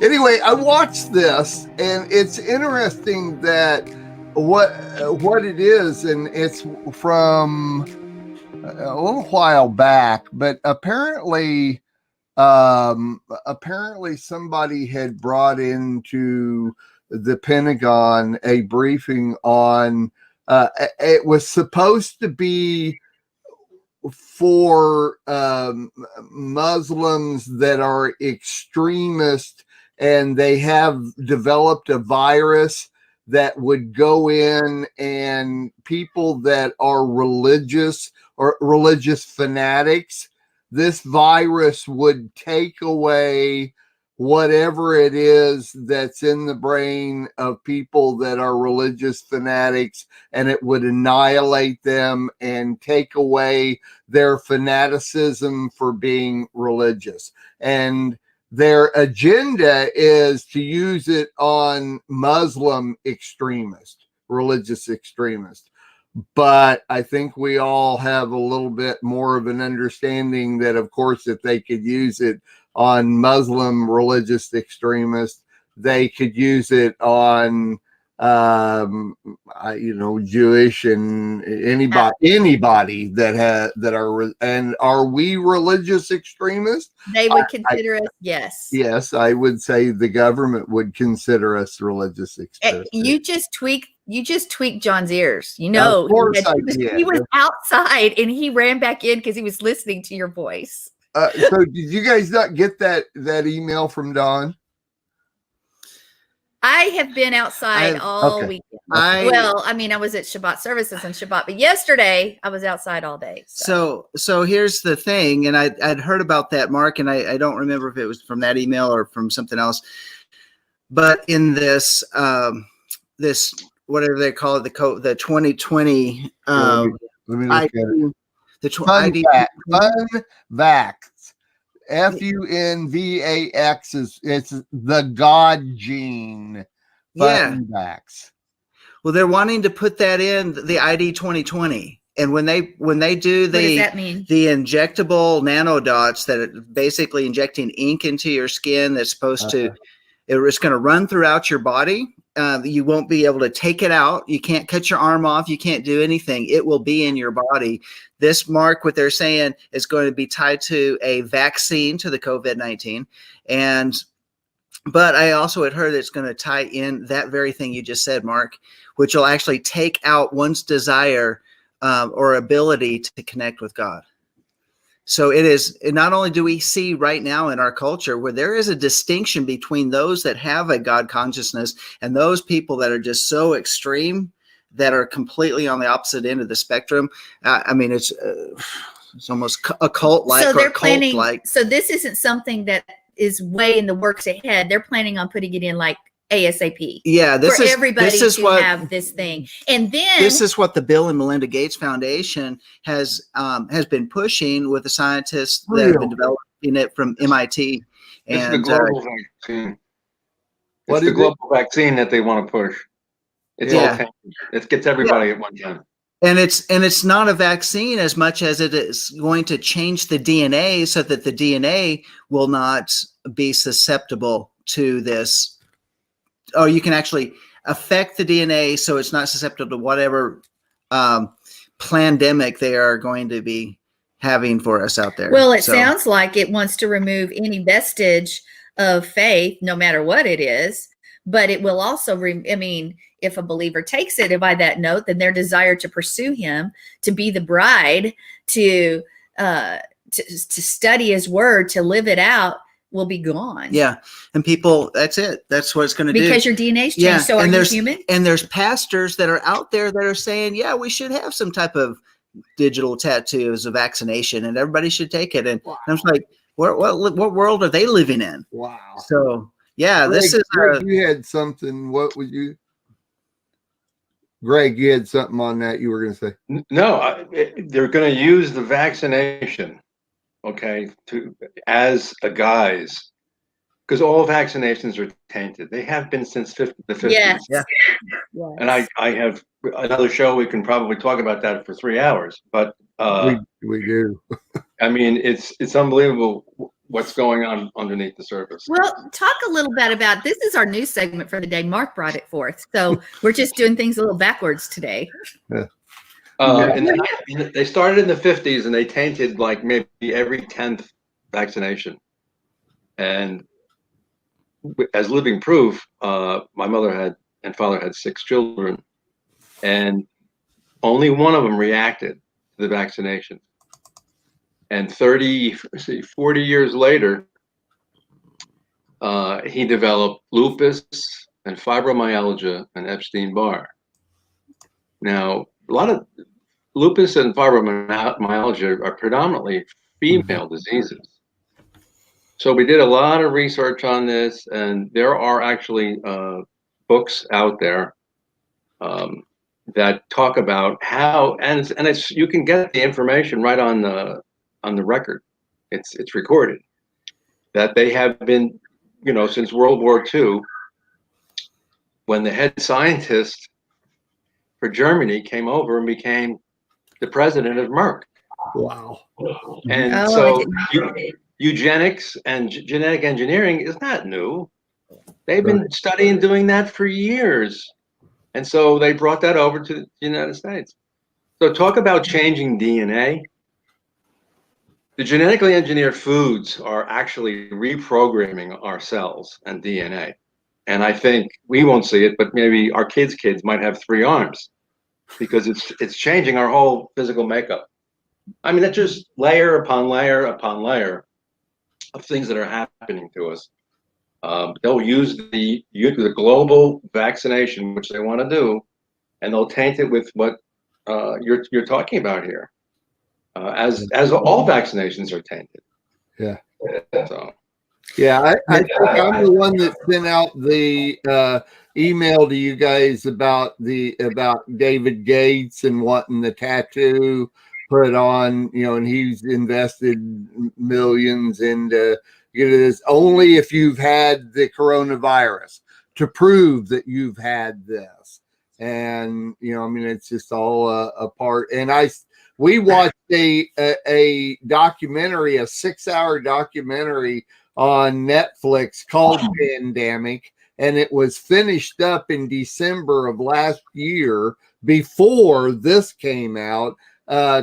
Anyway, I watched this, and it's interesting that what it is, and it's from a little while back, but apparently somebody had brought into the Pentagon a briefing on it was supposed to be for Muslims that are extremist, and they have developed a virus that would go in, and people that are religious or religious fanatics, this virus would take away whatever it is that's in the brain of people that are religious fanatics, and it would annihilate them and take away their fanaticism for being religious. And their agenda is to use it on Muslim extremists, religious extremists. But I think we all have a little bit more of an understanding that, of course, if they could use it on Muslim religious extremists, they could use it on Jewish and anybody that are. And are we religious extremists? They would consider us, yes. Yes, I would say the government would consider us religious extremists. You just tweaked John's ears. You know, of course he was outside and he ran back in because he was listening to your voice. So did you guys not get that email from Dawn? I have been outside all weekend. I was at Shabbat services on Shabbat, but yesterday I was outside all day. So here's the thing, and I'd heard about that, Mark, and I don't remember if it was from that email or from something else. But in this this whatever they call it, the 2020 let me look at it. The FUNVAX. FUNVAX it's the God gene. FUNVAX. Yeah. Well, they're wanting to put that in the ID 2020. And when they do what does that mean? The injectable nanodots that are basically injecting ink into your skin that's supposed to, it's going to run throughout your body. You won't be able to take it out. You can't cut your arm off. You can't do anything. It will be in your body. This, Mark, what they're saying is going to be tied to a vaccine to the COVID-19. But I also had heard it's going to tie in that very thing you just said, Mark, which will actually take out one's desire or ability to connect with God. So it is, not only do we see right now in our culture where there is a distinction between those that have a God consciousness and those people that are just so extreme that are completely on the opposite end of the spectrum. It's almost a cult-like. So they're planning. So this isn't something that is way in the works ahead. They're planning on putting it in like ASAP. Yeah, this is have this thing. And then this is what the Bill and Melinda Gates Foundation has been pushing with the scientists that have been developing it from MIT. It's the global vaccine. It's the global vaccine that they want to push. It's all it gets everybody at one time. And it's not a vaccine as much as it is going to change the DNA so that the DNA will not be susceptible to this. Or you can actually affect the DNA so it's not susceptible to whatever pandemic they are going to be having for us out there. Well, it sounds like it wants to remove any vestige of faith, no matter what it is. But it will also, if a believer takes it by that note, then their desire to pursue him, to be the bride, to study his word, to live it out, will be gone. Yeah. And people, that's it. That's what it's going to do. Because your DNA's changed. Yeah. So are you human? And there's pastors that are out there that are saying, yeah, we should have some type of digital tattoo as a vaccination and everybody should take it. And I'm just like, what world are they living in? Wow. So yeah, Greg, Greg, you had something. What would you? Greg, you had something on that you were going to say. No, they're going to use the vaccination, as a guise, because all vaccinations are tainted. They have been since the 50s. Yes. Yeah. And I have another show. We can probably talk about that for 3 hours. But we do. It's unbelievable. what's going on underneath the surface. Well, talk a little bit about, this is our new segment for the day. Mark brought it forth. So we're just doing things a little backwards today. Yeah. They started in the 50s and they tainted like maybe every 10th vaccination. And as living proof, my mother and father had 6 children, and only one of them reacted to the vaccination. And 40 years later, he developed lupus and fibromyalgia and Epstein-Barr. Now, a lot of lupus and fibromyalgia are predominantly female diseases. So we did a lot of research on this, and there are actually books out there that talk about how, and it's you can get the information right on the record. It's recorded that they have been, since World War II, when the head scientist for Germany came over and became the president of Merck. Wow. And so eugenics and genetic engineering is not new. They've been studying doing that for years. And so they brought that over to the United States. So talk about changing DNA. The genetically engineered foods are actually reprogramming our cells and DNA. And I think we won't see it, but maybe our kids' kids might have 3 arms because it's changing our whole physical makeup. I mean, that's just layer upon layer upon layer of things that are happening to us. They'll use the global vaccination, which they want to do, and they'll taint it with what you're talking about here, as all vaccinations are tainted. Yeah. So. Yeah, I think I'm the one that sent out the email to you guys about David Gates and wanting the tattoo put on, and he's invested millions into this only if you've had the coronavirus to prove that you've had this. And it's just all a part. And we watched a documentary, a 6-hour documentary on Netflix called Pandemic, and it was finished up in December of last year before this came out,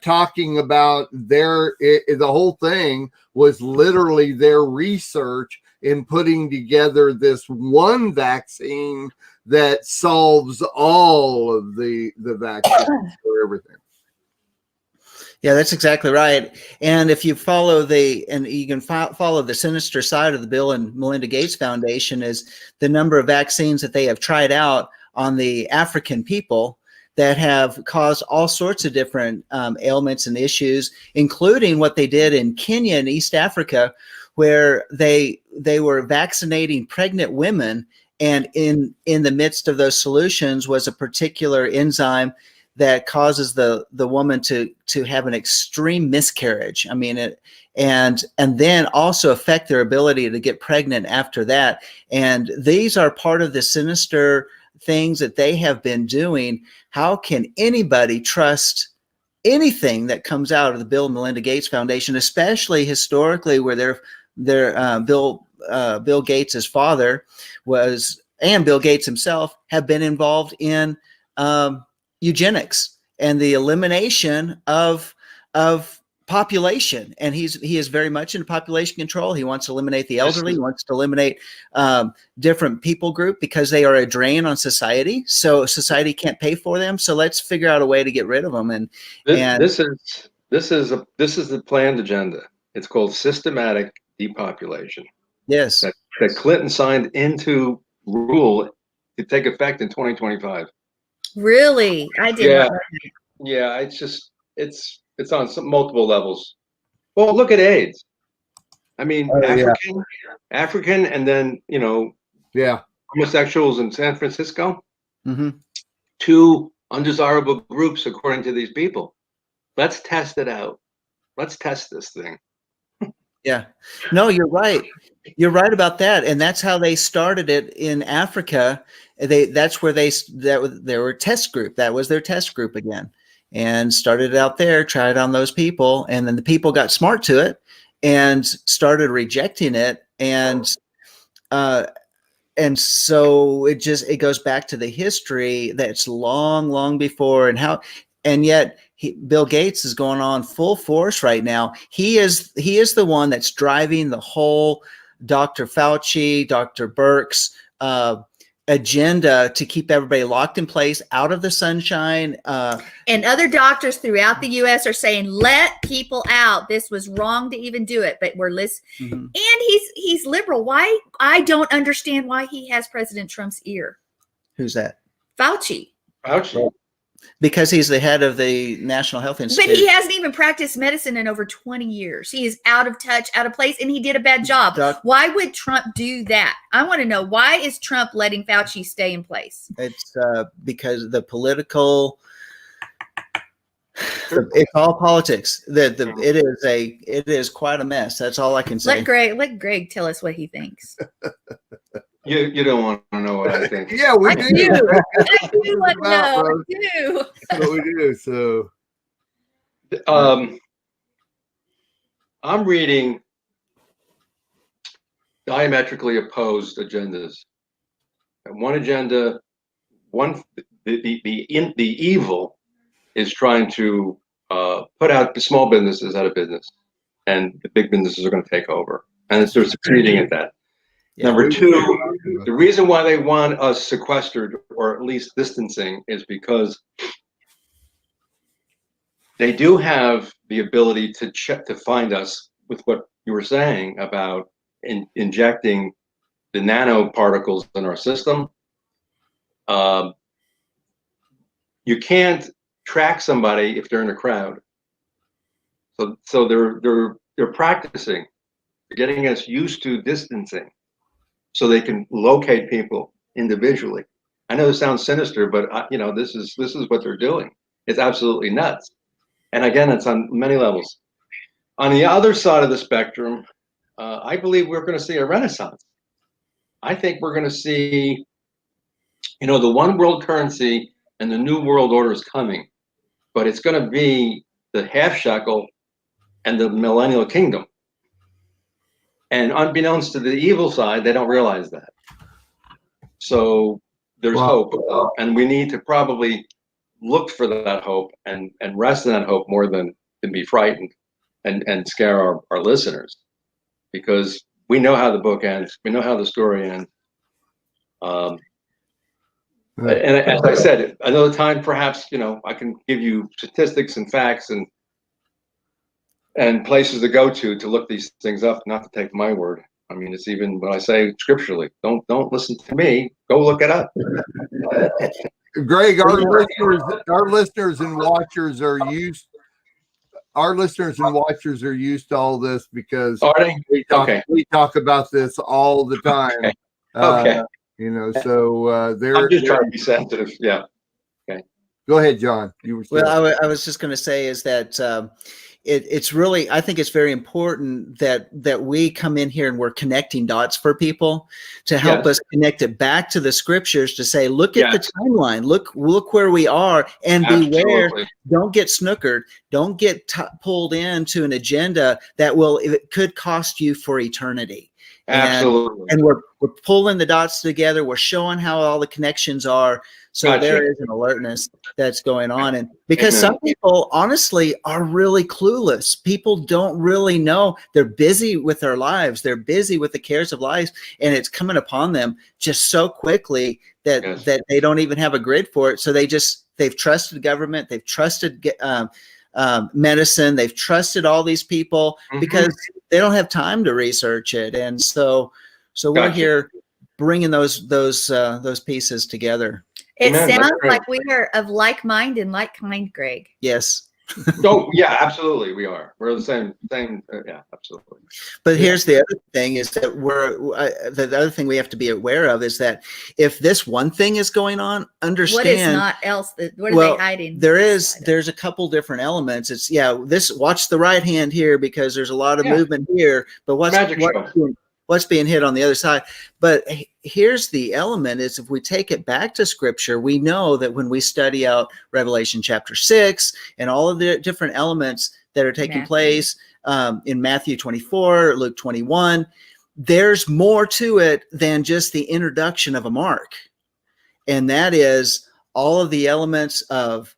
talking about the whole thing was literally their research in putting together this one vaccine that solves all of the vaccines for everything. Yeah, that's exactly right. And if you follow you can follow the sinister side of the Bill and Melinda Gates Foundation, is the number of vaccines that they have tried out on the African people that have caused all sorts of different ailments and issues, including what they did in Kenya and East Africa, where they were vaccinating pregnant women, and in the midst of those solutions was a particular enzyme that causes the woman to have an extreme miscarriage. I mean, and then also affect their ability to get pregnant after that. And these are part of the sinister things that they have been doing. How can anybody trust anything that comes out of the Bill and Melinda Gates Foundation, especially historically, where Bill Gates' father was, and Bill Gates himself have been involved in eugenics and the elimination of population. And he is very much into population control. He wants to eliminate the elderly. He wants to eliminate different people group because they are a drain on society. So society can't pay for them. So let's figure out a way to get rid of them. And this is the planned agenda. It's called systematic depopulation. Yes, that Clinton signed into rule to take effect in 2025. Really? I didn't. Yeah. It's on multiple levels. Well, look at AIDS. I mean, African, and then homosexuals in San Francisco. Mm-hmm. 2 undesirable groups, according to these people. Let's test it out. Let's test this thing. Yeah. No, you're right. You're right about that. And that's how they started it in Africa. That's where they were a test group. That was their test group again, and started it out there, tried it on those people. And then the people got smart to it and started rejecting it. And so it goes back to the history that's long before, and yet Bill Gates is going on full force right now. He is the one that's driving the whole Dr. Fauci, Dr. Birx's agenda to keep everybody locked in place, out of the sunshine. And other doctors throughout the U.S. are saying, let people out. This was wrong to even do it, but we're listening. Mm-hmm. And he's liberal. Why? I don't understand why he has President Trump's ear. Who's that? Fauci. Because he's the head of the National Health Institute. But he hasn't even practiced medicine in over 20 years. He is out of touch, out of place, and he did a bad job. Why would Trump do that? I want to know, why is Trump letting Fauci stay in place? It's because the political, it's all politics. It is quite a mess. That's all I can say. Let Greg tell us what he thinks. You don't want to know what I think. Yeah, we do. I do want to know. I do. So we do. So, I'm reading diametrically opposed agendas. And one agenda, the evil is trying to put out the small businesses out of business, and the big businesses are going to take over, and they're succeeding at that. Yeah. Number two, the reason why they want us sequestered or at least distancing is because they do have the ability to find us with what you were saying about injecting the nanoparticles in our system. You can't track somebody if they're in a crowd. So they're practicing. They're getting us used to distancing, so they can locate people individually. I know this sounds sinister, but this is what they're doing. It's absolutely nuts. And again, it's on many levels. On the other side of the spectrum, I believe we're going to see a renaissance. I think we're going to see, the one world currency and the new world order is coming, but it's going to be the half shekel and the millennial kingdom. And unbeknownst to the evil side, they don't realize that. So there's hope, and we need to probably look for that hope and rest in that hope more than be frightened and scare our listeners, because we know how the book ends. We know how the story ends. And as I said, another time, perhaps, I can give you statistics and facts and places to go to look these things up, not to take my word. I mean, it's even when I say scripturally, don't listen to me, go look it up. Greg, our listeners and watchers are used to all this because we talk about this all the time. Okay. They're just trying to be sensitive. Yeah. Okay. Go ahead, John. You were saying. Well, I was just going to say is that it's really, I think it's very important that we come in here and we're connecting dots for people to help us connect it back to the scriptures, to say, look at the timeline, look where we are, and beware, don't get snookered, don't get pulled into an agenda that it could cost you for eternity. Absolutely. And we're pulling the dots together. We're showing how all the connections are. So there is an alertness that's going on. And because some people honestly are really clueless. People don't really know. They're busy with their lives. They're busy with the cares of life. And it's coming upon them just so quickly that they don't even have a grid for it. So they've trusted government. They've trusted medicine. They've trusted all these people because they don't have time to research it. And so we're here bringing those pieces together. It sounds like we are of like mind and like kind, Greg. Yes. Oh yeah, absolutely. We are. We're the same. Yeah, absolutely. But here's the other thing: is that the other thing we have to be aware of is that if this one thing is going on, understand what is not else. What are they hiding? There's a couple different elements. It's watch the right hand here because there's a lot of movement here. But what's being hit on the other side? But here's the element: is if we take it back to scripture, we know that when we study out Revelation chapter 6 and all of the different elements that are taking Matthew. place in Matthew 24, Luke 21. There's more to it than just the introduction of a mark. And that is all of the elements of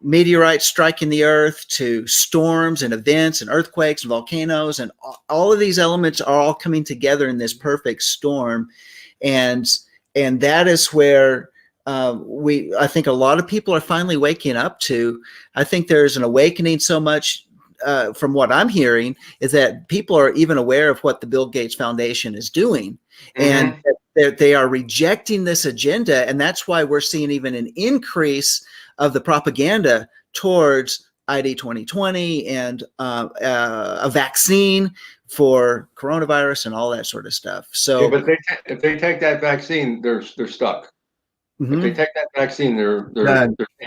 meteorites striking the earth, to storms and events and earthquakes and volcanoes, and all of these elements are all coming together in this perfect storm. And that is where I think a lot of people are finally waking up to. I think there's an awakening so much from what I'm hearing is that people are even aware of what the Bill Gates Foundation is doing, and they are rejecting this agenda. And that's why we're seeing even an increase of the propaganda towards ID 2020 and a vaccine for coronavirus and all that sort of stuff. So, but if they take that vaccine, they're stuck. Mm-hmm. If they take that vaccine, they're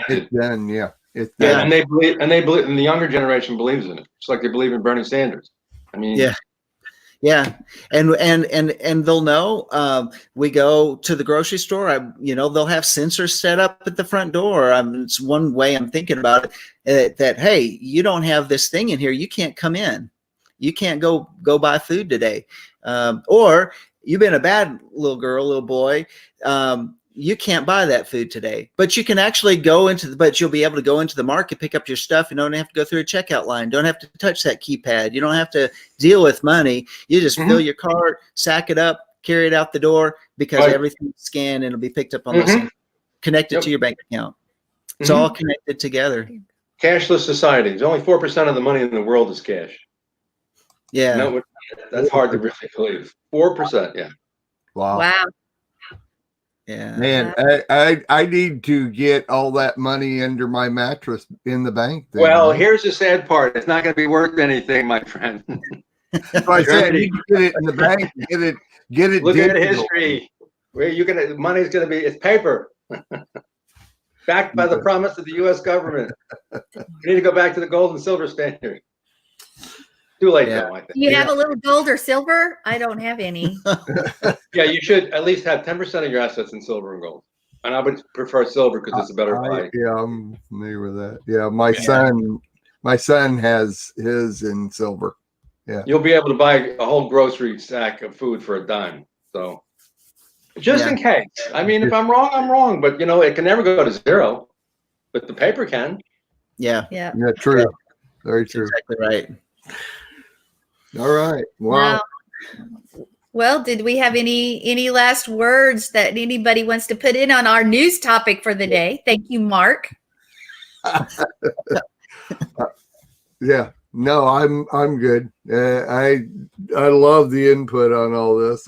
it's done. Yeah, it's Yeah. done. And they believe, and the younger generation believes in it. It's like they believe in Bernie Sanders. I mean, yeah, and they'll know. We go to the grocery store. They'll have sensors set up at the front door. It's one way I'm thinking about it. That hey, you don't have this thing in here. You can't come in. You can't go buy food today. Or you've been a bad little girl, little boy. You can't buy that food today, but you can actually but you'll be able to go into the market, pick up your stuff. You don't have to go through a checkout line. Don't have to touch that keypad. You don't have to deal with money. You just fill your cart, sack it up, carry it out the door, because everything's scanned and it'll be picked up on the connected to your bank account. It's all connected together. Cashless society. There's only 4% of the money in the world is cash. Yeah. That's hard to really believe. 4%. Yeah. Wow. Yeah. Man, I need to get all that money under my mattress in the bank. Well, here's the sad part. It's not going to be worth anything, my friend. So I said, you can get it in the bank, get it. Look at history. Where money's going to be, it's paper. Backed by the promise of the U.S. government. You need to go back to the gold and silver standard. Too late, though, I think. Do you have a little gold or silver? I don't have any. Yeah, you should at least have 10% of your assets in silver and gold. And I would prefer silver because it's a better buy. Yeah, I'm familiar with that. Yeah, my son has his in silver. Yeah. You'll be able to buy a whole grocery sack of food for $10. So just in case. I mean, if I'm wrong, I'm wrong. But it can never go to zero. But the paper can. Yeah. Yeah. Yeah, true. Very true. Exactly right. All right. Wow. Well, did we have any last words that anybody wants to put in on our news topic for the day? Thank you, Mark. Yeah. No, I'm good. I love the input on all this.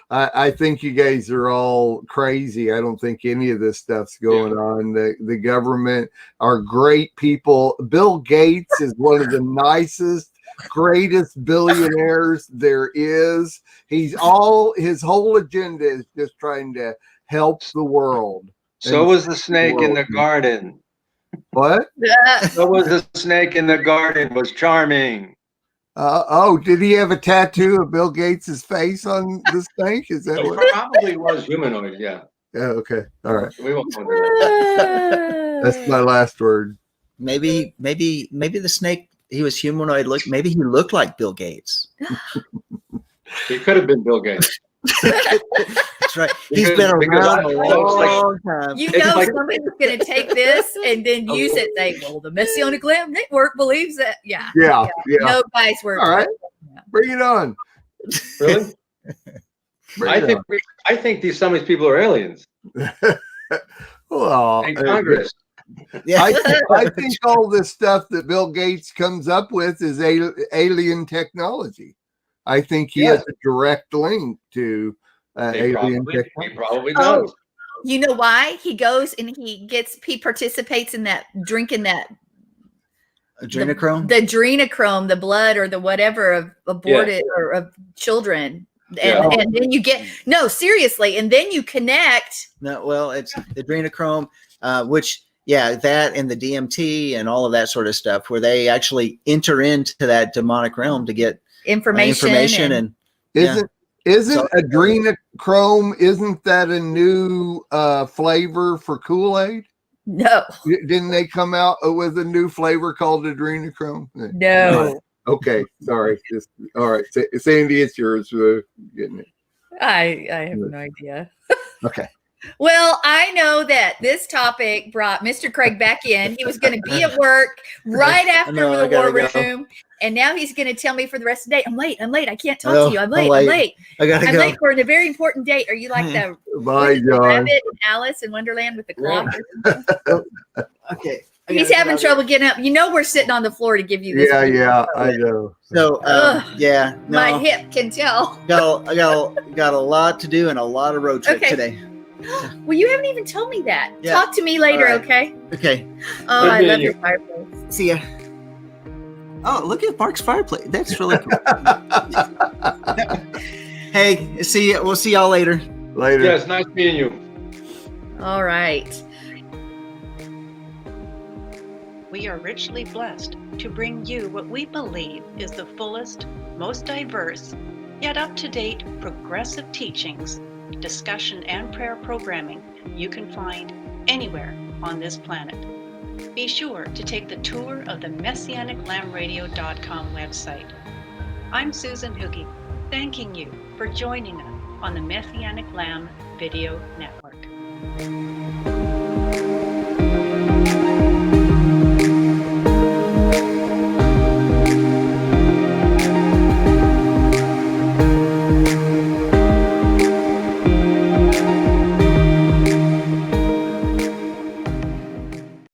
I think you guys are all crazy. I don't think any of this stuff's going on. The government are great people. Bill Gates is one of the nicest, greatest billionaires there is. His whole agenda is just trying to help the world. So was the snake in the garden. What? So was the snake in the garden. Was charming. Did he have a tattoo of Bill Gates's face on the snake? Is that what? Probably was humanoid. Yeah. Yeah. Okay. All right. We won't go into that. That's my last word. Maybe the snake, he was humanoid. Maybe he looked like Bill Gates. He could have been Bill Gates. That's right. He's been around a long time. Somebody's going to take this and then use it. Say, well, the Messianic Lamb Network believes that. Yeah. No, guys, we're all right. Bring it on. Really? I think some of these people are aliens. Well, in Congress. Yeah. I think all this stuff that Bill Gates comes up with is alien technology. I think he has a direct link to alien technology. He probably does. You know why? He goes and he participates in that, drinking that adrenochrome, the adrenochrome, the blood or the whatever of aborted or of children. And then you get, no, seriously. And then you connect. No, well, it's the adrenochrome, which, that and the DMT and all of that sort of stuff, where they actually enter into that demonic realm to get information and isn't adrenochrome, isn't that a new flavor for Kool-Aid? No. Didn't they come out with a new flavor called adrenochrome? No. Okay, sorry. All right, Sandy, it's yours. Getting it. I have no idea. Okay. Well, I know that this topic brought Mr. Craig back in. He was going to be at work right after the war room. And now he's going to tell me for the rest of the day, I'm late. I can't talk to you. I'm late. I'm late for a very important date. Are you like the rabbit and Alice in Wonderland with the clock or something? Okay. He's having trouble getting up. You know, we're sitting on the floor to give you this. Yeah, I know. So, no, my hip can tell. I got a lot to do and a lot of road trip today. Well, you haven't even told me that. Yeah. Talk to me later, right. Okay? Okay. Oh, I love your fireplace. See ya. Oh, look at Mark's fireplace. That's really cool. Hey, see ya. We'll see y'all later. Later. Yes, nice meeting you. All right. We are richly blessed to bring you what we believe is the fullest, most diverse, yet up-to-date progressive teachings, discussion, and prayer programming you can find anywhere on this planet. Be sure to take the tour of the MessianicLambRadio.com website. I'm Susan Hoogie, thanking you for joining us on the Messianic Lamb Video Network.